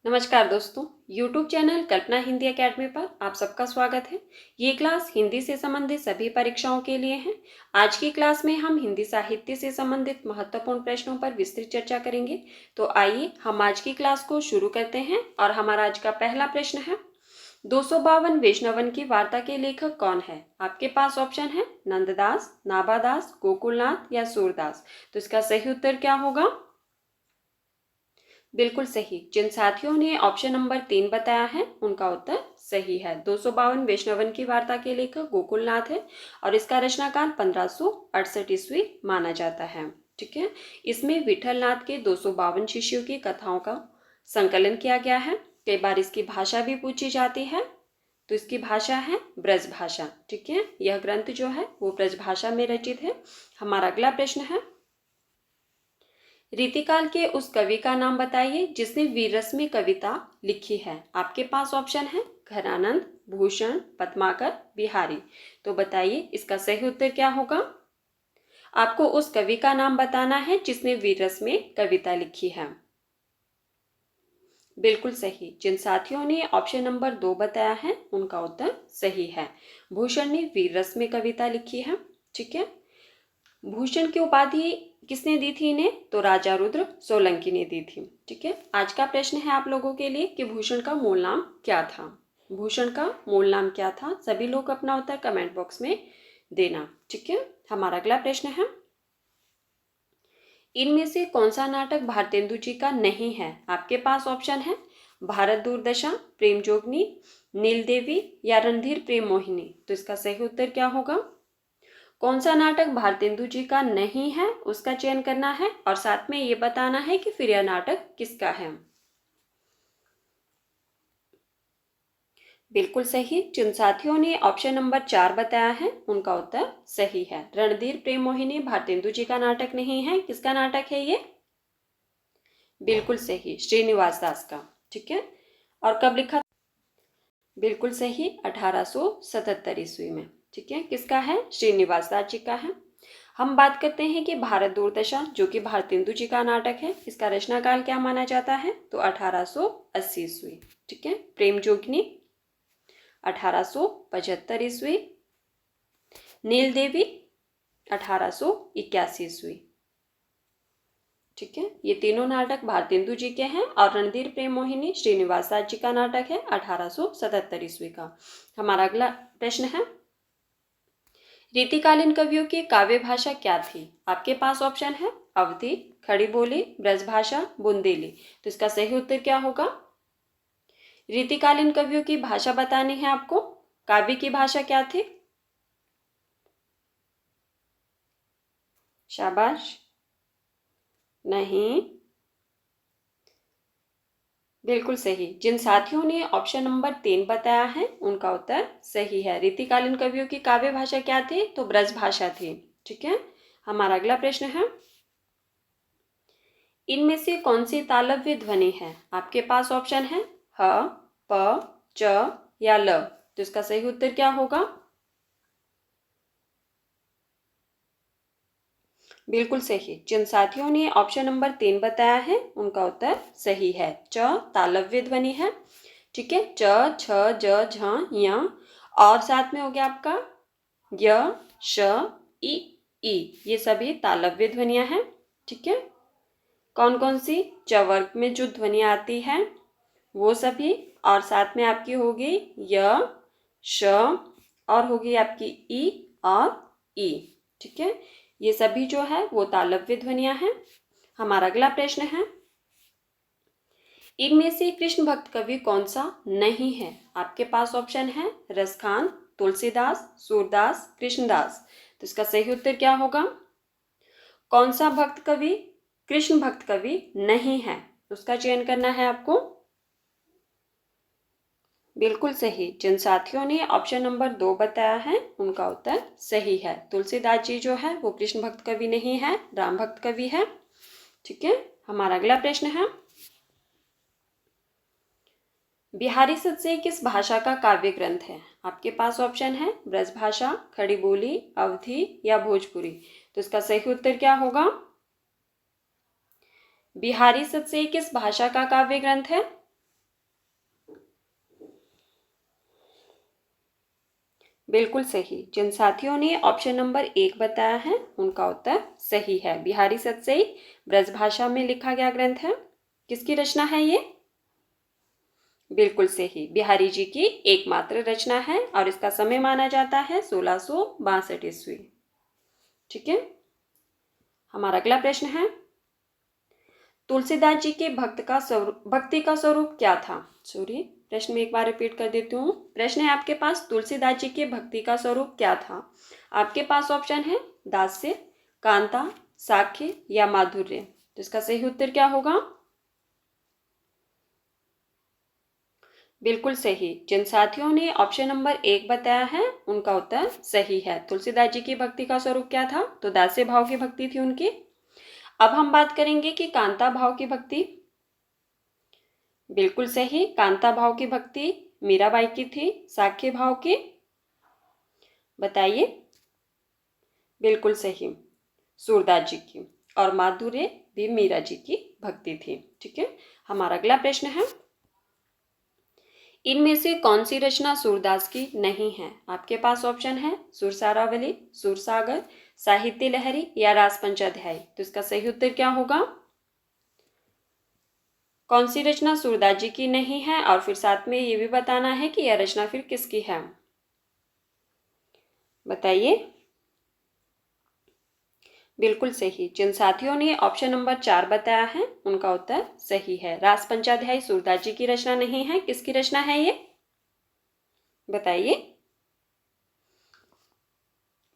नमस्कार दोस्तों, YouTube channel कल्पना Hindi academy पर आप सबका स्वागत है। ये क्लास हिंदी से संबंधित सभी परीक्षाओं के लिए है। आज की क्लास में हम हिंदी साहित्य से संबंधित महत्वपूर्ण प्रश्नों पर विस्तृत चर्चा करेंगे। तो आइए हम आज की क्लास को शुरू करते हैं और हमारा आज का पहला प्रश्न है, 252 वैष्णवन की वार्ता के लेखक कौन है? आपके पास ऑप्शन है नंददास, नाभादास, गोकुलनाथ या सूरदास। तो इसका सही उत्तर क्या होगा? बिल्कुल सही। जिन साथियों ने ऑप्शन नंबर 3 बताया है उनका उत्तर सही है। 252 वैष्णवन की वार्ता के लेखक गोकुलनाथ है और इसका रचनाकाल 1568 ईस्वी माना जाता है। ठीक है, इसमें विठलनाथ के 252 शिष्यों की कथाओं का संकलन किया गया है। कई बार इसकी भाषा भी पूछी जाती है, तो इसकी भाषा है ब्रज भाषा। ठीक है, यह ग्रंथ जो है वो ब्रज भाषा में रचित है। हमारा अगला प्रश्न है, रीतिकाल के उस कवि का नाम बताइए जिसने वीररस में कविता लिखी है। आपके पास ऑप्शन है घनानंद, भूषण, पद्माकर, बिहारी। तो बताइए इसका सही उत्तर क्या होगा? आपको उस कवि का नाम बताना है जिसने वीररस में कविता लिखी है। बिल्कुल सही। जिन साथियों ने ऑप्शन नंबर 2 बताया है उनका उत्तर सही है। भूषण ने वीररस में कविता लिखी है। ठीक है, भूषण की उपाधि किसने दी थी इन्हें? तो राजा रुद्र सोलंकी ने दी थी। ठीक है, आज का प्रश्न है आप लोगों के लिए कि भूषण का मूल नाम क्या था? भूषण का मूल नाम क्या था? सभी लोग अपना उत्तर कमेंट बॉक्स में देना। ठीक है, हमारा अगला प्रश्न है, इनमें से कौन सा नाटक भारतेंदु जी का नहीं है? आपके पास ऑप्शन है भारत दूरदशा, प्रेम जोगनी, नील देवी या रणधीर प्रेम मोहिनी। तो इसका सही उत्तर क्या होगा? कौन सा नाटक भारतेंदु जी का नहीं है उसका चयन करना है और साथ में ये बताना है कि फिर यह नाटक किसका है। बिल्कुल सही। जिन साथियों ने ऑप्शन नंबर 4 बताया है उनका उत्तर सही है। रणधीर प्रेम मोहिनी भारतेंदु जी का नाटक नहीं है। किसका नाटक है ये? बिल्कुल सही, श्रीनिवास दास का। ठीक है, और कब लिखा? बिल्कुल सही, 1877 ईस्वी में। ठीक है, किसका है? श्रीनिवास दास जी का है। हम बात करते हैं कि भारत दूरदशा जो कि भारतेंदु जी का नाटक है, इसका रचनाकाल क्या माना जाता है? तो 1880 ईस्वी। ठीक है, प्रेम जोगिनी 1875 ईस्वी, नील देवी 1881 ईस्वी। ठीक है, ये तीनों नाटक भारतेंदु जी के हैं और रणधीर प्रेम मोहिनी श्रीनिवास दास जी का नाटक है 1877 ईस्वी का। हमारा अगला प्रश्न है, रीतिकालीन कवियों की काव्य भाषा क्या थी? आपके पास ऑप्शन है अवधी, खड़ी बोली, ब्रजभाषा, बुंदेली। तो इसका सही उत्तर क्या होगा? रीतिकालीन कवियों की भाषा बतानी है आपको। काव्य की भाषा क्या थी? शाबाश। नहीं, बिल्कुल सही। जिन साथियों ने ऑप्शन नंबर 3 बताया है उनका उत्तर सही है। रीतिकालीन कवियों की काव्य भाषा क्या थी? तो ब्रज भाषा थी। ठीक है, हमारा अगला प्रश्न है, इनमें से कौन सी तालव्य ध्वनि है? आपके पास ऑप्शन है ह, प, च या ल। तो इसका सही उत्तर क्या होगा? बिल्कुल सही। जिन साथियों ने ऑप्शन नंबर 3 बताया है उनका उत्तर सही है। च तालव्य ध्वनि है। ठीक है, च, छ, ज, झ, य और साथ में हो गया आपका य, श, ई, ई। ये सभी तालव्य ध्वनियां हैं। ठीक है, कौन कौन सी? च वर्ग में जो ध्वनियां आती है वो सभी, और साथ में आपकी होगी य, श और होगी आपकी ई और ई। ठीक है, ये सभी जो है वो तालव्य ध्वनियां हैं। हमारा अगला प्रश्न है, इनमें से कृष्ण भक्त कवि कौन सा नहीं है? आपके पास ऑप्शन है रसखान, तुलसीदास, सूरदास, कृष्णदास। तो इसका सही उत्तर क्या होगा? कौन सा भक्त कवि कृष्ण भक्त कवि नहीं है उसका चयन करना है आपको। बिल्कुल सही। जिन साथियों ने ऑप्शन नंबर 2 बताया है उनका उत्तर सही है। तुलसीदास जी जो है वो कृष्ण भक्त कवि नहीं है, राम भक्त कवि है। ठीक है, हमारा अगला प्रश्न है, बिहारी सत्से किस भाषा का काव्य ग्रंथ है? आपके पास ऑप्शन है ब्रजभाषा, खड़ी बोली, अवधी या भोजपुरी। तो इसका सही उत्तर क्या होगा? बिहारी सत्से किस भाषा का काव्य ग्रंथ है? बिल्कुल सही। जिन साथियों ने ऑप्शन नंबर 1 बताया है उनका उत्तर सही है। बिहारी सतसई ब्रजभाषा में लिखा गया ग्रंथ है। किसकी रचना है ये? बिल्कुल सही, बिहारी जी की एकमात्र रचना है और इसका समय माना जाता है 1662 ईस्वी। ठीक है, हमारा अगला प्रश्न है, तुलसीदास जी के भक्ति का स्वरूप क्या था? सॉरी, प्रश्न में एक बार रिपीट कर देती हूँ। प्रश्न है आपके पास, तुलसीदास जी के भक्ति का स्वरूप क्या था? आपके पास ऑप्शन है दास्य, कांता, साख्य या माधुर्य। तो इसका सही उत्तर क्या होगा? बिल्कुल सही। जिन साथियों ने ऑप्शन नंबर 1 बताया है उनका उत्तर सही है। तुलसीदास जी की भक्ति का स्वरूप क्या था? तो दास्य भाव की भक्ति थी उनकी। अब हम बात करेंगे कि कांता भाव की भक्ति। बिल्कुल सही, कांता भाव की भक्ति मीराबाई की थी। साख्य भाव की बताइए। बिल्कुल सही, सूरदास जी की। और माधुर्य भी मीरा जी की भक्ति थी। ठीक है, हमारा अगला प्रश्न है, इनमें से कौन सी रचना सूरदास की नहीं है? आपके पास ऑप्शन है सुरसारावली, सुरसागर, साहित्य लहरी या रास पंचाध्याय। तो इसका सही उत्तर क्या होगा? कौन सी रचना सूरदास जी की नहीं है और फिर साथ में ये भी बताना है कि यह रचना फिर किसकी है। बताइए। बिल्कुल सही। जिन साथियों ने ऑप्शन नंबर 4 बताया है उनका उत्तर सही है। रास पंचाध्याय सूरदास जी की रचना नहीं है। किसकी रचना है ये? बताइए।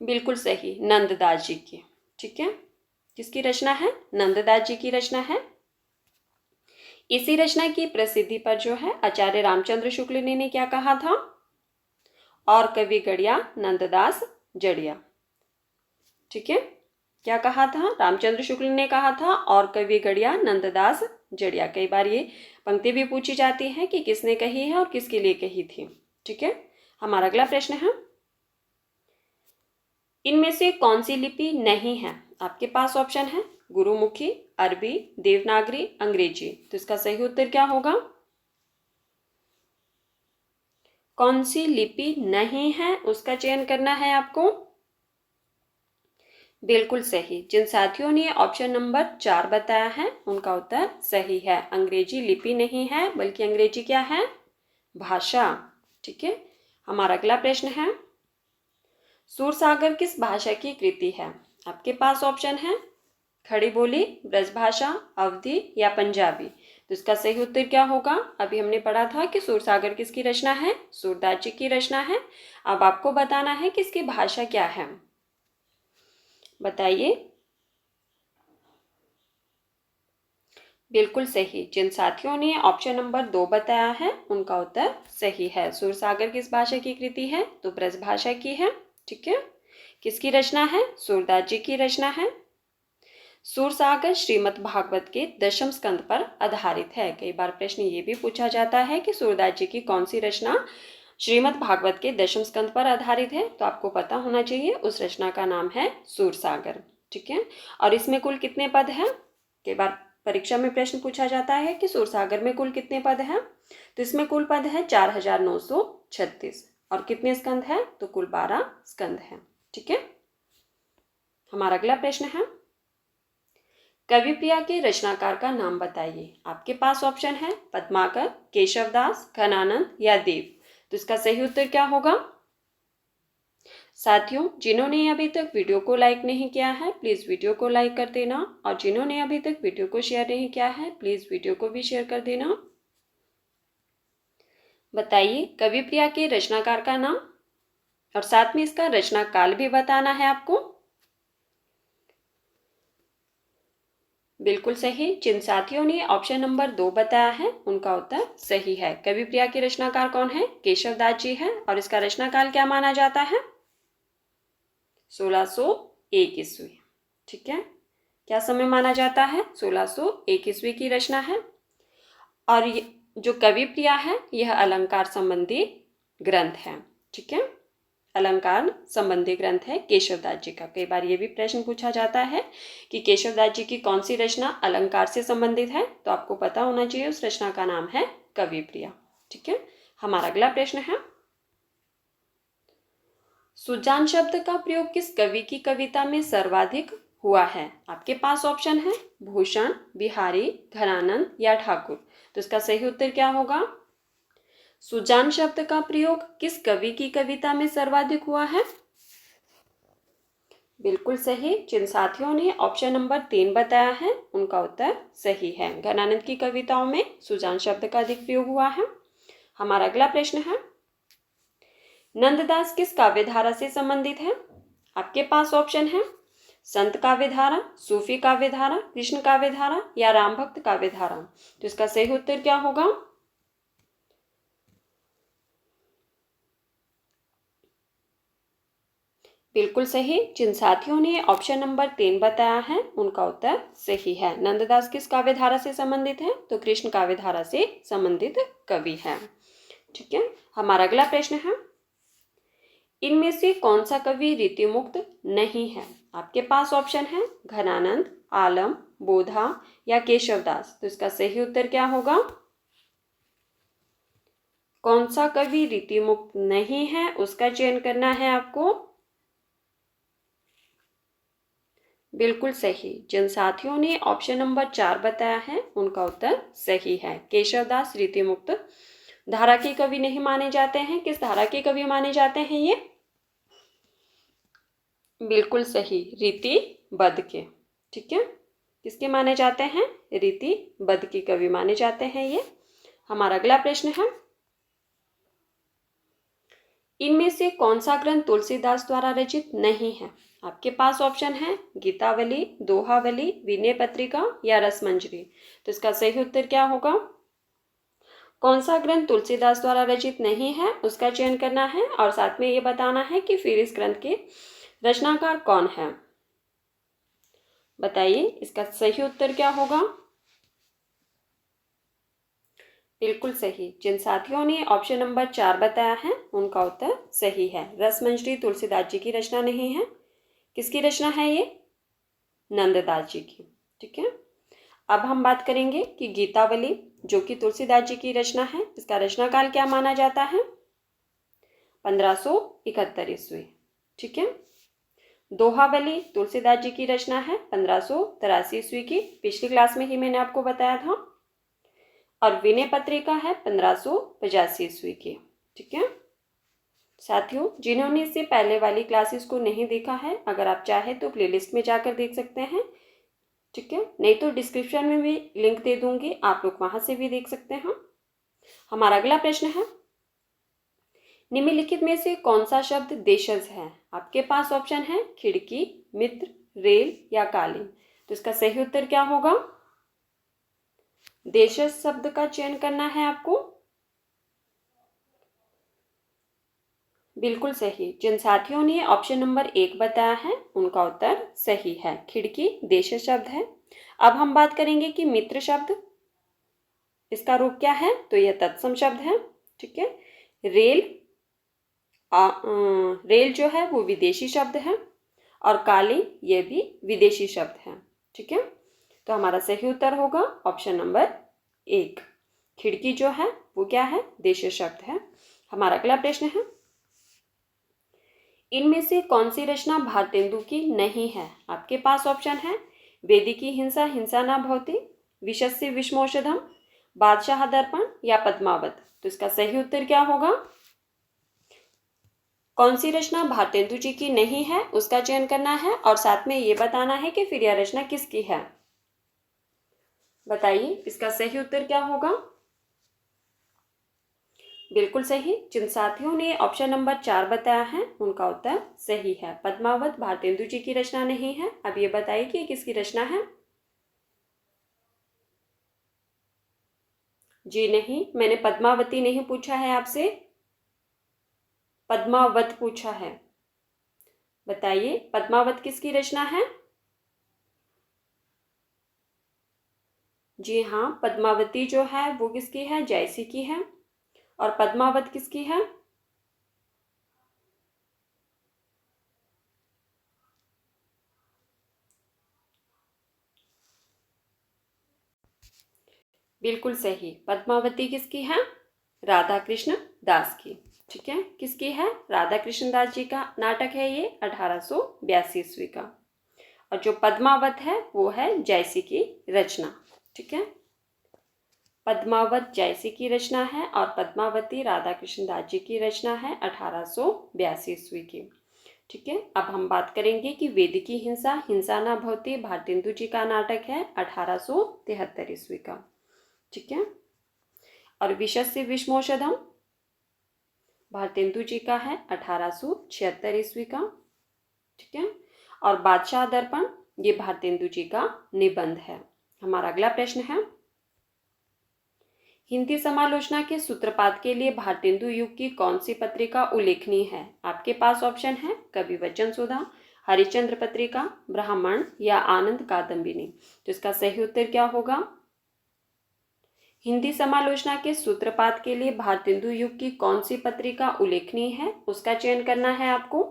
बिल्कुल सही, नंददास जी की। ठीक है, किसकी रचना है? नंददास जी की रचना है। इसी रचना की प्रसिद्धि पर जो है आचार्य रामचंद्र शुक्ल ने क्या कहा था? और कवि गढ़िया नंददास जड़िया। ठीक है, क्या कहा था? रामचंद्र शुक्ल ने कहा था और कवि गढ़िया नंददास जड़िया। कई बार ये पंक्ति भी पूछी जाती है कि किसने कही है और किसके लिए कही थी। ठीक है, हमारा अगला प्रश्न है, इनमें से कौन सी लिपि नहीं है? आपके पास ऑप्शन है गुरुमुखी, अरबी, देवनागरी, अंग्रेजी। तो इसका सही उत्तर क्या होगा? कौन सी लिपि नहीं है उसका चयन करना है आपको। बिल्कुल सही। जिन साथियों ने ऑप्शन नंबर 4 बताया है उनका उत्तर सही है। अंग्रेजी लिपि नहीं है बल्कि अंग्रेजी क्या है? भाषा। ठीक है, हमारा अगला प्रश्न है, सूरसागर किस भाषा की कृति है? आपके पास ऑप्शन है खड़ी बोली, ब्रजभाषा, अवधी या पंजाबी। तो इसका सही उत्तर क्या होगा? अभी हमने पढ़ा था कि सूरसागर किसकी रचना है? सूरदास जी की रचना है। अब आपको बताना है कि इसकी भाषा क्या है। बताइए। बिल्कुल सही। जिन साथियों ने ऑप्शन नंबर 2 बताया है उनका उत्तर सही है। सूरसागर किस भाषा की कृति है? तो ब्रजभाषा की है। ठीक है, किसकी रचना है? सूरदास जी की रचना है। सूरसागर श्रीमद् भागवत के 10वें स्कंद पर आधारित है। कई बार प्रश्न ये भी पूछा जाता है कि सूरदास जी की कौन सी रचना श्रीमद् भागवत के 10वें स्कंद पर आधारित है। तो आपको पता होना चाहिए उस रचना का नाम है सूरसागर। ठीक है, और इसमें कुल कितने पद हैं? कई बार परीक्षा में प्रश्न पूछा जाता है कि सूरसागर में कुल कितने पद हैं। तो इसमें कुल पद है 4936। और कितने स्कंद हैं? तो कुल 12 स्कंद हैं। ठीक है, हमारा अगला प्रश्न है, कविप्रिया के रचनाकार का नाम बताइए। आपके पास ऑप्शन है पद्माकर, केशवदास, घनानंद या देव। तो इसका सही उत्तर क्या होगा? साथियों, जिन्होंने अभी तक वीडियो को लाइक नहीं किया है प्लीज़ वीडियो को लाइक कर देना, और जिन्होंने अभी तक वीडियो को शेयर नहीं किया है प्लीज़ वीडियो को भी शेयर कर देना। बताइए कविप्रिया के रचनाकार का नाम और साथ में इसका रचना काल भी बताना है आपको। बिल्कुल सही। जिन साथियों ने ऑप्शन नंबर 2 बताया है उनका उत्तर सही है। कविप्रिया के रचनाकार कौन है? केशवदास जी है। और इसका रचना काल क्या माना जाता है? 1601 ईस्वी। ठीक है, क्या समय माना जाता है? 1601 ईस्वी की रचना है। और ये जो कविप्रिया है यह अलंकार संबंधी ग्रंथ है। ठीक है, अलंकार संबंधी ग्रंथ है केशवदास जी का। कई बार ये भी प्रश्न पूछा जाता है कि केशवदास जी की कौन सी रचना अलंकार से संबंधित है। तो आपको पता होना चाहिए उस रचना का नाम है कविप्रिया। ठीक है, हमारा अगला प्रश्न है, सुजान शब्द का प्रयोग किस कवि की कविता में सर्वाधिक हुआ है? आपके पास ऑप्शन है भूषण, बिहारी, घनानंद या ठाकुर। तो इसका सही उत्तर क्या होगा? सुजान शब्द का प्रयोग किस कवि की कविता में सर्वाधिक हुआ है? बिल्कुल सही। जिन साथियों ने ऑप्शन नंबर 3 बताया है उनका उत्तर सही है। घनानंद की कविताओं में सुजान शब्द का अधिक प्रयोग हुआ है। हमारा अगला प्रश्न है, नंददास किस काव्य धारा से संबंधित है? आपके पास ऑप्शन है संत काव्य धारा, सूफी काव्य धारा, कृष्ण काव्य धारा या राम भक्त काव्य धारा। तो इसका सही उत्तर क्या होगा? बिल्कुल सही। जिन साथियों ने ऑप्शन नंबर 3 बताया है उनका उत्तर सही है। नंददास किस काव्य धारा से संबंधित है? तो कृष्ण काव्य धारा से संबंधित कवि है। ठीक है। हमारा अगला प्रश्न है, इनमें से कौन सा कवि रीतिमुक्त नहीं है? आपके पास ऑप्शन है घनानंद, आलम, बोधा या केशवदास। तो इसका सही उत्तर क्या होगा? कौन सा कवि रीतिमुक्त नहीं है उसका चयन करना है आपको। बिल्कुल सही। जिन साथियों ने ऑप्शन नंबर 4 बताया है उनका उत्तर सही है। केशवदास रीतिमुक्त धारा के कवि नहीं माने जाते हैं। किस धारा के कवि माने जाते हैं ये? बिल्कुल सही, रीतिबद्ध के। ठीक है, किसके माने जाते हैं? रीतिबद्ध के कवि माने जाते हैं ये। हमारा अगला प्रश्न है, इनमें से कौन सा ग्रंथ तुलसीदास द्वारा रचित नहीं है? आपके पास ऑप्शन है गीतावली, दोहावली, विनय पत्रिका या रसमंजरी। तो इसका सही उत्तर क्या होगा? कौन सा ग्रंथ तुलसीदास द्वारा रचित नहीं है उसका चयन करना है और साथ में ये बताना है कि फिर इस ग्रंथ के रचनाकार कौन है। बताइए इसका सही उत्तर क्या होगा? बिल्कुल सही। जिन साथियों ने ऑप्शन नंबर 4 बताया है उनका उत्तर सही है। रसमंजरी तुलसीदास जी की रचना नहीं है। किसकी रचना है ये? नंददास जी की। ठीक है। अब हम बात करेंगे कि गीतावली जो कि तुलसीदास जी की रचना है, इसका रचना काल क्या माना जाता है? 1571 ईस्वी। ठीक है। दोहावली तुलसीदास जी की रचना है 1583 ईस्वी की। पिछली क्लास में ही मैंने आपको बताया था। और विनय पत्रिका है 1585 ईस्वी की। ठीक है साथियों, जिन्होंने इससे पहले वाली क्लासेस को नहीं देखा है, अगर आप चाहे तो प्लेलिस्ट में जाकर देख सकते हैं। ठीक है, नहीं तो डिस्क्रिप्शन में भी लिंक दे दूंगी, आप लोग वहां से भी देख सकते हैं। हमारा अगला प्रश्न है, निम्नलिखित में से कौन सा शब्द देशज है? आपके पास ऑप्शन है खिड़की, मित्र, रेल या कालीन। तो इसका सही उत्तर क्या होगा? देशज शब्द का चयन करना है आपको। बिल्कुल सही। जिन साथियों ने ऑप्शन नंबर 1 बताया है उनका उत्तर सही है। खिड़की देशज शब्द है। अब हम बात करेंगे कि मित्र शब्द, इसका रूप क्या है? तो यह तत्सम शब्द है। ठीक है। रेल रेल जो है वो विदेशी शब्द है और कालीन ये भी विदेशी शब्द है। ठीक है, तो हमारा सही उत्तर होगा ऑप्शन नंबर 1। खिड़की जो है वो क्या है? देशी शब्द है। हमारा अगला प्रश्न है, इनमें से कौन सी रचना भारतेंदु की नहीं है? आपके पास ऑप्शन है वेदिकी हिंसा हिंसा न भवति, विशस्य विषमौषधम, बादशाह दर्पण या पद्मावत। तो इसका सही उत्तर क्या होगा? कौन सी रचना भारतेंदु जी की नहीं है उसका चयन करना है और साथ में ये बताना है कि फिर यह रचना किसकी है। बताइए इसका सही उत्तर क्या होगा? बिल्कुल सही। जिन साथियों ने ऑप्शन नंबर 4 बताया है उनका उत्तर सही है। पद्मावत भारतेंदु जी की रचना नहीं है। अब ये बताइए कि किसकी रचना है। जी नहीं, मैंने पद्मावती नहीं पूछा है आपसे, पद्मावत पूछा है। बताइए पद्मावत किसकी रचना है? जी हाँ, पद्मावती जो है वो किसकी है? जयसी की है। और पद्मावत किसकी है? बिल्कुल सही। पद्मावती किसकी है? राधा कृष्ण दास की। ठीक है, किसकी है? राधा कृष्ण दास जी का नाटक है ये, 1882 ईस्वी का। और जो पद्मावत है वो है जयसी की रचना। ठीक है, पद्मावत जयसी की रचना है और पद्मावती राधा कृष्ण दास जी की रचना है 1882 ईस्वी की। ठीक है, अब हम बात करेंगे कि वेद की हिंसा, हिंसा न भवति, भारतेंदु जी का नाटक है 1873 ईस्वी का। ठीक है, और विशस्य विषमोषधम भारतेंदु जी का है 1876 ईस्वी का। ठीक है, और बादशाह दर्पण ये भारतेंदु जी का निबंध है। हमारा अगला प्रश्न है, हिंदी समालोचना के सूत्रपात के लिए भारतेंदु युग की कौन सी पत्रिका उल्लेखनीय है? आपके पास ऑप्शन है कवि वचन सुधा, हरिश्चंद्र पत्रिका, ब्राह्मण या आनंद कादम्बिनी। तो इसका सही उत्तर क्या होगा? हिंदी समालोचना के सूत्रपात के लिए भारतेंदु युग की कौन सी पत्रिका उल्लेखनीय है, उसका चयन करना है आपको।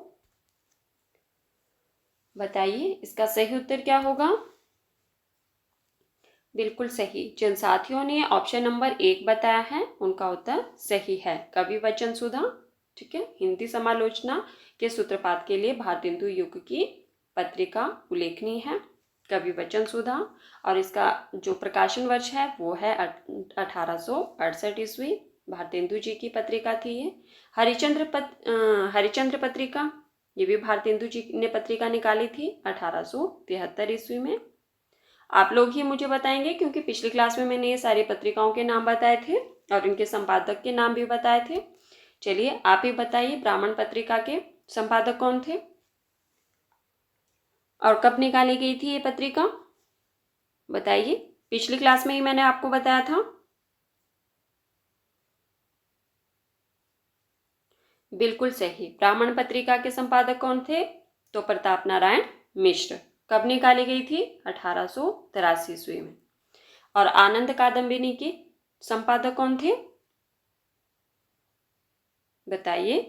बताइए इसका सही उत्तर क्या होगा? बिल्कुल सही, जिन साथियों ने ऑप्शन नंबर 1 बताया है उनका उत्तर सही है, कवि वचन सुधा। ठीक है, हिंदी समालोचना के सूत्रपात के लिए भारतेंदु युग की पत्रिका उल्लेखनीय है, कवि वचन सुधा। और इसका जो प्रकाशन वर्ष है वो है 1868 ईस्वी। भारतेंदु जी की पत्रिका थी ये। हरिश्चंद्र पत्रिका, ये भी भारतेंदु जी ने पत्रिका निकाली थी 1873 ईस्वी में। आप लोग ही मुझे बताएंगे, क्योंकि पिछली क्लास में मैंने ये सारी पत्रिकाओं के नाम बताए थे और इनके संपादक के नाम भी बताए थे। चलिए आप ही बताइए, ब्राह्मण पत्रिका के संपादक कौन थे और कब निकाली गई थी ये पत्रिका? बताइए, पिछली क्लास में ही मैंने आपको बताया था। बिल्कुल सही, ब्राह्मण पत्रिका के संपादक कौन थे? तो प्रताप नारायण मिश्र। कब निकाली गई थी? 1883 ईस्वी में। और आनंद कादम्बिनी के संपादक कौन थे? बताइए,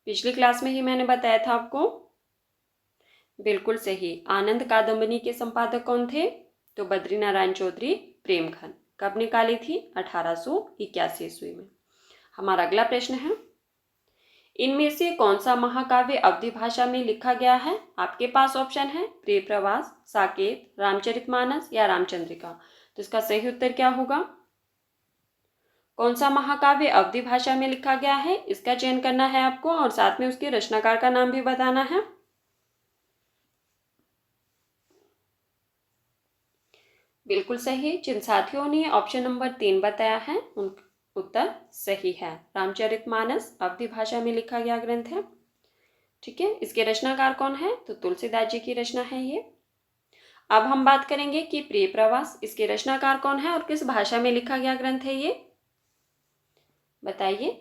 पिछली क्लास में ही मैंने बताया था आपको। बिल्कुल सही, आनंद कादम्बिनी के संपादक कौन थे? तो बद्रीनारायण चौधरी प्रेमखन। कब निकाली थी? 1881 ईस्वी में। हमारा अगला प्रश्न है, इनमें से कौन सा महाकाव्य अवधी भाषा में लिखा गया है? आपके पास ऑप्शन है प्रिय प्रवास, साकेत, रामचरितमानस या रामचंद्रिका। तो इसका सही उत्तर क्या होगा? कौन सा महाकाव्य अवधी भाषा में लिखा गया है, इसका चयन करना है आपको और साथ में उसके रचनाकार का नाम भी बताना है। बिल्कुल सही, जिन साथियों ने ऑप्शन नंबर 3 बताया है उन उत्तर सही है। रामचरितमानस अवधी भाषा में लिखा गया ग्रंथ है। ठीक है, इसके रचनाकार कौन है? तो तुलसीदास जी की रचना है ये। अब हम बात करेंगे कि प्रिय प्रवास, इसके रचनाकार कौन है और किस भाषा में लिखा गया ग्रंथ है ये? बताइए।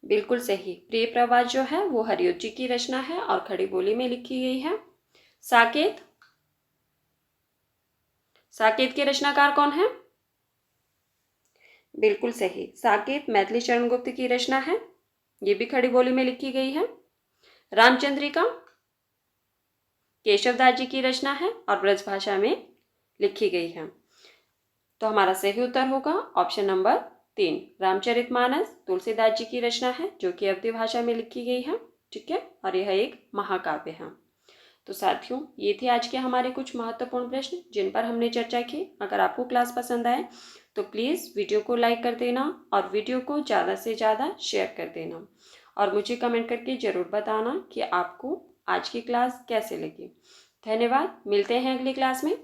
बिल्कुल सही, प्रिय प्रवास जो है वो हरियों जी की रचना है और खड़ी बोली में लिखी गई है। साकेत, साकेत के रचनाकार कौन है? बिल्कुल सही, साकेत मैथिली चरण गुप्त की रचना है, ये भी खड़ी बोली में लिखी गई है। रामचंद्रिका केशवदास जी की रचना है और ब्रज भाषा में लिखी गई है। तो हमारा सही उत्तर होगा ऑप्शन नंबर 3, रामचरितमानस तुलसीदास जी की रचना है जो कि अवधी भाषा में लिखी गई है। ठीक है, और यह एक महाकाव्य है। तो साथियों, ये थे आज के हमारे कुछ महत्वपूर्ण प्रश्न जिन पर हमने चर्चा की। अगर आपको क्लास पसंद आए तो प्लीज़ वीडियो को लाइक कर देना और वीडियो को ज़्यादा से ज़्यादा शेयर कर देना और मुझे कमेंट करके ज़रूर बताना कि आपको आज की क्लास कैसे लगी। धन्यवाद, मिलते हैं अगली क्लास में।